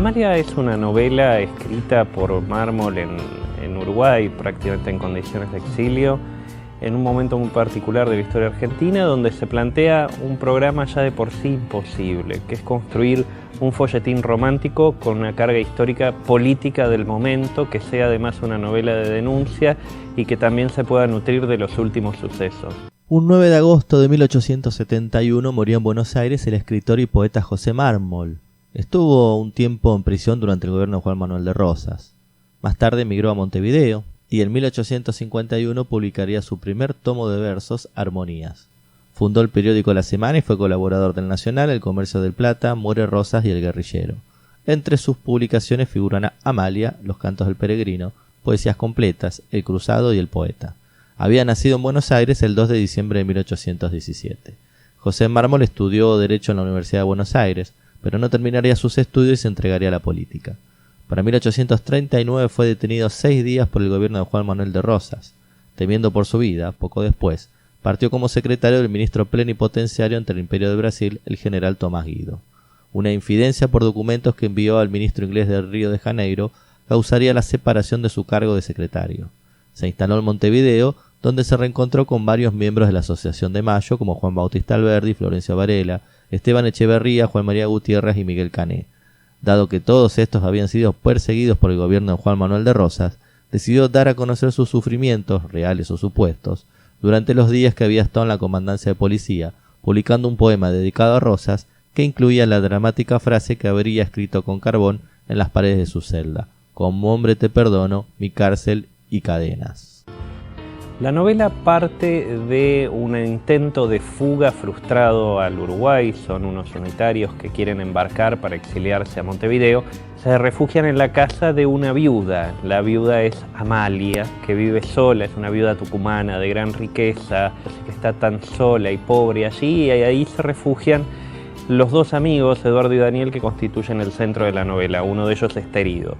Amalia es una novela escrita por Mármol en Uruguay, prácticamente en condiciones de exilio, en un momento muy particular de la historia argentina, donde se plantea un programa ya de por sí imposible, que es construir un folletín romántico con una carga histórica política del momento, que sea además una novela de denuncia y que también se pueda nutrir de los últimos sucesos. Un 9 de agosto de 1871 murió en Buenos Aires el escritor y poeta José Mármol. Estuvo un tiempo en prisión durante el gobierno de Juan Manuel de Rosas. Más tarde emigró a Montevideo y en 1851 publicaría su primer tomo de versos, Armonías. Fundó el periódico La Semana y fue colaborador del Nacional, El Comercio del Plata, Muere Rosas y El Guerrillero. Entre sus publicaciones figuran Amalia, Los Cantos del Peregrino, Poesías Completas, El Cruzado y El Poeta. Había nacido en Buenos Aires el 2 de diciembre de 1817. José Mármol estudió Derecho en la Universidad de Buenos Aires, pero no terminaría sus estudios y se entregaría a la política. Para 1839 fue detenido 6 días por el gobierno de Juan Manuel de Rosas. Temiendo por su vida, poco después, partió como secretario del ministro plenipotenciario ante el Imperio de Brasil, el general Tomás Guido. Una infidencia por documentos que envió al ministro inglés de Río de Janeiro causaría la separación de su cargo de secretario. Se instaló en Montevideo, donde se reencontró con varios miembros de la Asociación de Mayo, como Juan Bautista Alberdi, Florencio Varela, Esteban Echeverría, Juan María Gutiérrez y Miguel Cané. Dado que todos estos habían sido perseguidos por el gobierno de Juan Manuel de Rosas, decidió dar a conocer sus sufrimientos, reales o supuestos, durante los días que había estado en la comandancia de policía, publicando un poema dedicado a Rosas que incluía la dramática frase que habría escrito con carbón en las paredes de su celda: «Como hombre te perdono, mi cárcel y cadenas». La novela parte de un intento de fuga frustrado al Uruguay. Son unos unitarios que quieren embarcar para exiliarse a Montevideo. Se refugian en la casa de una viuda. La viuda es Amalia, que vive sola, es una viuda tucumana de gran riqueza, así que está tan sola y pobre allí, y ahí se refugian los dos amigos, Eduardo y Daniel, que constituyen el centro de la novela. Uno de ellos está herido.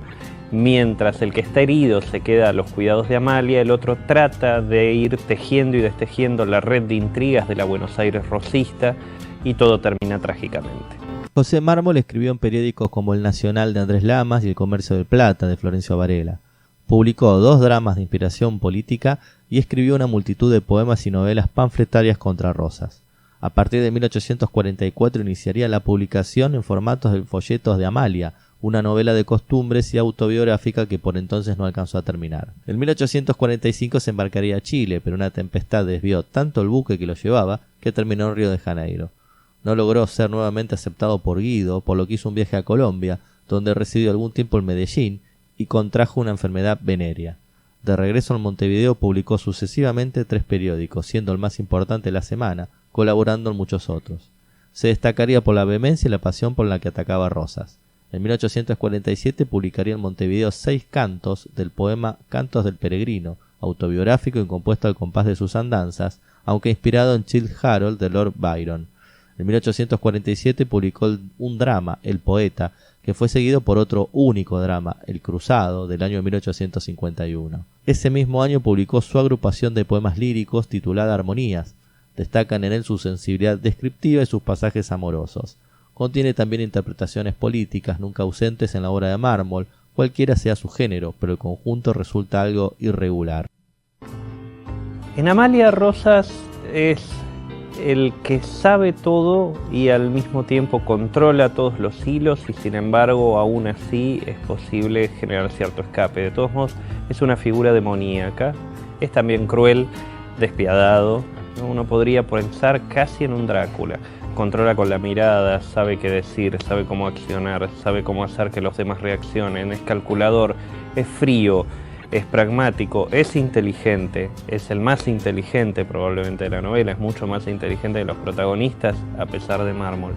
Mientras el que está herido se queda a los cuidados de Amalia, el otro trata de ir tejiendo y destejiendo la red de intrigas de la Buenos Aires rosista, y todo termina trágicamente. José Mármol escribió en periódicos como El Nacional de Andrés Lamas y El Comercio del Plata de Florencio Varela. Publicó 2 dramas de inspiración política y escribió una multitud de poemas y novelas panfletarias contra Rosas. A partir de 1844 iniciaría la publicación en formatos de folletos de Amalia, una novela de costumbres y autobiográfica que por entonces no alcanzó a terminar. En 1845 se embarcaría a Chile, pero una tempestad desvió tanto el buque que lo llevaba que terminó en Río de Janeiro. No logró ser nuevamente aceptado por Guido, por lo que hizo un viaje a Colombia, donde residió algún tiempo en Medellín y contrajo una enfermedad venérea. De regreso en Montevideo publicó sucesivamente 3 periódicos, siendo el más importante La Semana, colaborando en muchos otros. Se destacaría por la vehemencia y la pasión por la que atacaba a Rosas. En 1847 publicaría en Montevideo 6 cantos del poema Cantos del Peregrino, autobiográfico y compuesto al compás de sus andanzas, aunque inspirado en Childe Harold de Lord Byron. En 1847 publicó un drama, El Poeta, que fue seguido por otro único drama, El Cruzado, del año 1851. Ese mismo año publicó su agrupación de poemas líricos titulada Armonías. Destacan en él su sensibilidad descriptiva y sus pasajes amorosos. Contiene también interpretaciones políticas nunca ausentes en la obra de Mármol, cualquiera sea su género, pero el conjunto resulta algo irregular. En Amalia, Rosas es el que sabe todo y al mismo tiempo controla todos los hilos, y sin embargo aún así es posible generar cierto escape. De todos modos es una figura demoníaca, es también cruel, despiadado. Uno podría pensar casi en un Drácula. Controla con la mirada, sabe qué decir, sabe cómo accionar, sabe cómo hacer que los demás reaccionen, es calculador, es frío, es pragmático, es inteligente, es el más inteligente probablemente de la novela, es mucho más inteligente de los protagonistas a pesar de Mármol.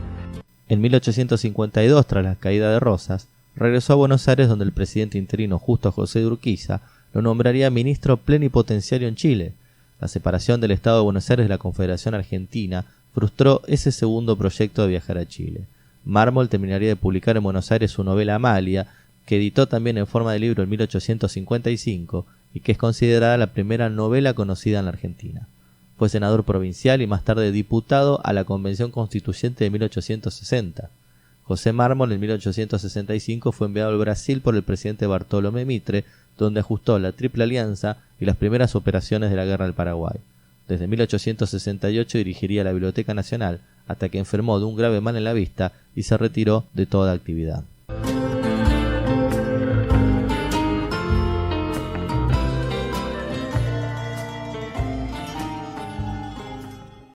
En 1852, tras la caída de Rosas, regresó a Buenos Aires, donde el presidente interino Justo José de Urquiza lo nombraría ministro plenipotenciario en Chile. La separación del Estado de Buenos Aires de la Confederación Argentina frustró ese segundo proyecto de viajar a Chile. Mármol terminaría de publicar en Buenos Aires su novela Amalia, que editó también en forma de libro en 1855 y que es considerada la primera novela conocida en la Argentina. Fue senador provincial y más tarde diputado a la Convención Constituyente de 1860. José Mármol en 1865 fue enviado al Brasil por el presidente Bartolomé Mitre, donde ajustó la Triple Alianza y las primeras operaciones de la Guerra del Paraguay. Desde 1868 dirigiría la Biblioteca Nacional, hasta que enfermó de un grave mal en la vista y se retiró de toda actividad.